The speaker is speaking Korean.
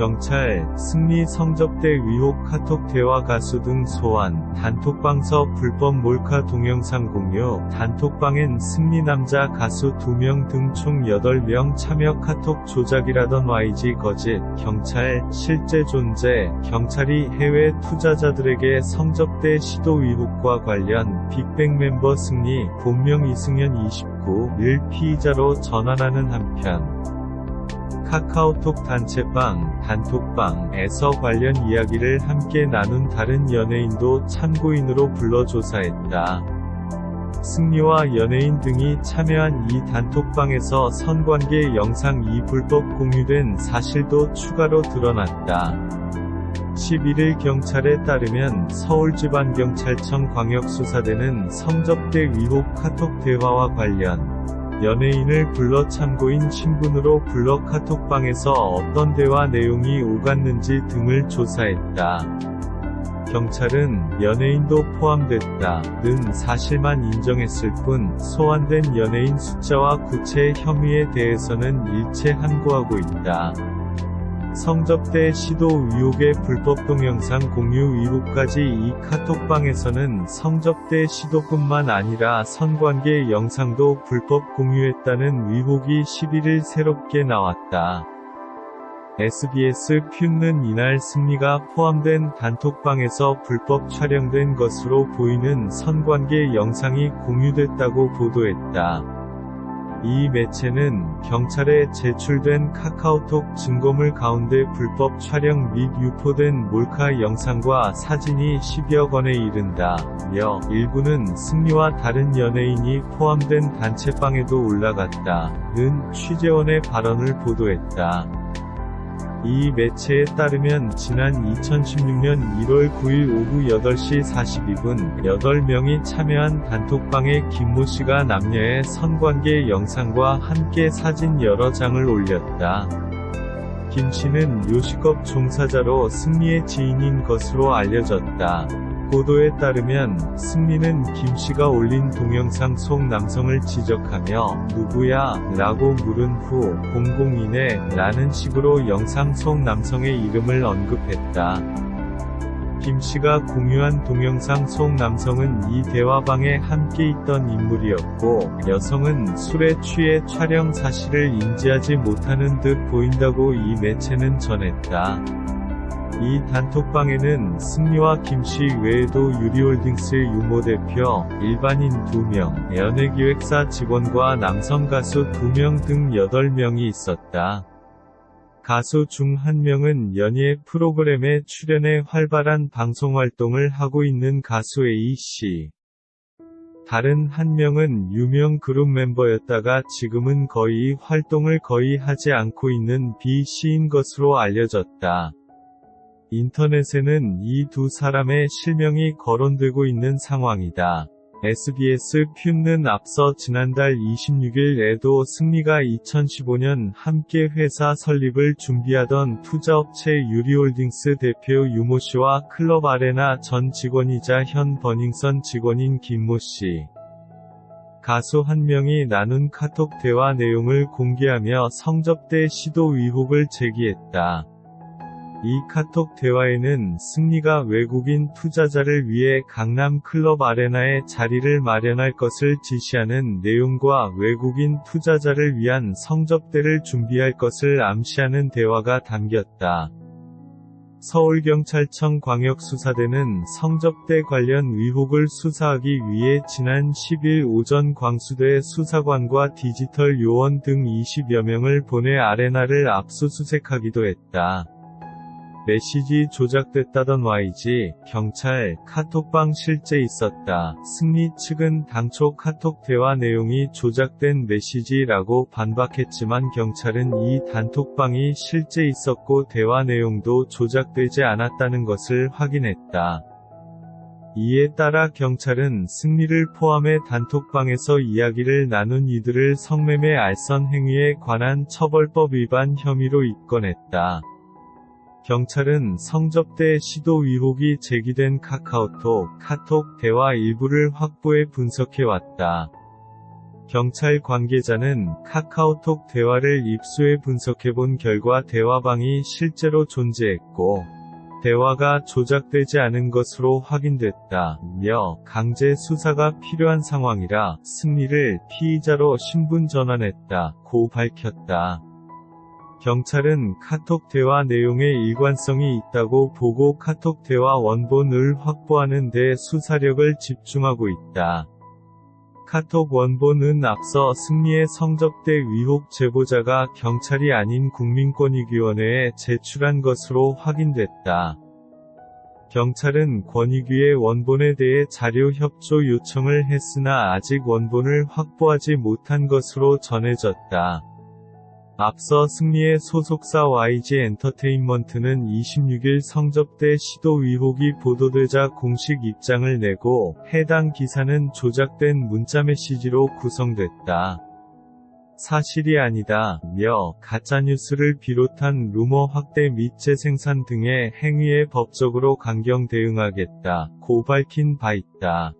경찰, 승리 성접대 의혹 카톡 대화 가수 등 소환, 단톡방서 불법 몰카 동영상 공유, 단톡방엔 승리 남자 가수 2명 등 총 8명 참여 카톡 조작이라던 YG 거짓, 경찰, 실제 존재, 경찰이 해외 투자자들에게 성접대 시도 의혹과 관련 빅뱅 멤버 승리, 본명 이승현 29를 피의자로 전환하는 한편, 카카오톡 단체방, 단톡방에서 관련 이야기를 함께 나눈 다른 연예인도 참고인으로 불러 조사했다. 승리와 연예인 등이 참여한 이 단톡방에서 성관계 영상이 불법 공유된 사실도 추가로 드러났다. 11일 경찰에 따르면 서울지방경찰청 광역수사대는 성접대 의혹 카톡 대화와 관련 연예인을 불러 참고인 신분으로 불러 카톡방에서 어떤 대화 내용이 오갔는지 등을 조사했다. 경찰은 연예인도 포함됐다는 사실만 인정했을 뿐 소환된 연예인 숫자와 구체 혐의에 대해서는 일체 항고하고 있다. 성접대 시도 의혹의 불법 동영상 공유 의혹까지 이 카톡방에서는 성접대 시도뿐만 아니라 성관계 영상도 불법 공유했다는 의혹이 11일 새롭게 나왔다. SBS 퓨는 이날 승리가 포함된 단톡방에서 불법 촬영된 것으로 보이는 성관계 영상이 공유됐다고 보도했다. 이 매체는 경찰에 제출된 카카오톡 증거물 가운데 불법 촬영 및 유포된 몰카 영상과 사진이 10여 건에 이른다며 일부는 승리와 다른 연예인이 포함된 단체방에도 올라갔다는 취재원의 발언을 보도했다. 이 매체에 따르면 지난 2016년 1월 9일 오후 8시 42분 8명이 참여한 단톡방에 김모씨가 남녀의 성관계 영상과 함께 사진 여러 장을 올렸다. 김씨는 요식업 종사자로 승리의 지인인 것으로 알려졌다. 보도에 따르면 승리는 김씨가 올린 동영상 속 남성을 지적하며 누구야? 라고 물은 후 002네 라는 식으로 영상 속 남성의 이름을 언급했다. 김씨가 공유한 동영상 속 남성은 이 대화방에 함께 있던 인물이었고 여성은 술에 취해 촬영 사실을 인지하지 못하는 듯 보인다고 이 매체는 전했다. 이 단톡방에는 승리와 김씨 외에도 유리홀딩스 유모 대표, 일반인 2명, 연예기획사 직원과 남성 가수 2명 등 8명이 있었다. 가수 중 1명은 연예 프로그램에 출연해 활발한 방송활동을 하고 있는 가수 A씨. 다른 1명은 유명 그룹 멤버였다가 지금은 활동을 거의 하지 않고 있는 B씨인 것으로 알려졌다. 인터넷에는 이 두 사람의 실명이 거론되고 있는 상황이다. SBS 퓨는 앞서 지난달 26일에도 승리가 2015년 함께 회사 설립을 준비하던 투자업체 유리홀딩스 대표 유모씨와 클럽 아레나 전 직원이자 현 버닝썬 직원인 김모씨 가수 1명이 나눈 카톡 대화 내용을 공개하며 성접대 시도 의혹을 제기했다. 이 카톡 대화에는 승리가 외국인 투자자를 위해 강남 클럽 아레나에 자리를 마련할 것을 지시하는 내용과 외국인 투자자를 위한 성접대를 준비할 것을 암시하는 대화가 담겼다. 서울경찰청 광역수사대는 성접대 관련 의혹을 수사하기 위해 지난 10일 오전 광수대 수사관과 디지털 요원 등 20여 명을 보내 아레나를 압수수색하기도 했다. 메시지 조작됐다던 YG, 경찰, 카톡방 실제 있었다. 승리 측은 당초 카톡 대화 내용이 조작된 메시지라고 반박했지만 경찰은 이 단톡방이 실제 있었고 대화 내용도 조작되지 않았다는 것을 확인했다. 이에 따라 경찰은 승리를 포함해 단톡방에서 이야기를 나눈 이들을 성매매 알선 행위에 관한 처벌법 위반 혐의로 입건했다. 경찰은 성접대 시도 의혹이 제기된 카카오톡, 카톡 대화 일부를 확보해 분석해왔다. 경찰 관계자는 카카오톡 대화를 입수해 분석해본 결과 대화방이 실제로 존재했고, 대화가 조작되지 않은 것으로 확인됐다며 강제 수사가 필요한 상황이라 승리를 피의자로 신분 전환했다고 밝혔다. 경찰은 카톡 대화 내용에 일관성이 있다고 보고 카톡 대화 원본을 확보하는 데 수사력을 집중하고 있다. 카톡 원본은 앞서 승리의 성접대 의혹 제보자가 경찰이 아닌 국민권익위원회에 제출한 것으로 확인됐다. 경찰은 권익위의 원본에 대해 자료 협조 요청을 했으나 아직 원본을 확보하지 못한 것으로 전해졌다. 앞서 승리의 소속사 YG 엔터테인먼트는 26일 성접대 시도 의혹이 보도되자 공식 입장을 내고 해당 기사는 조작된 문자메시지로 구성됐다. 사실이 아니다,며 가짜뉴스를 비롯한 루머 확대 및 재생산 등의 행위에 법적으로 강경 대응하겠다고 밝힌 바 있다.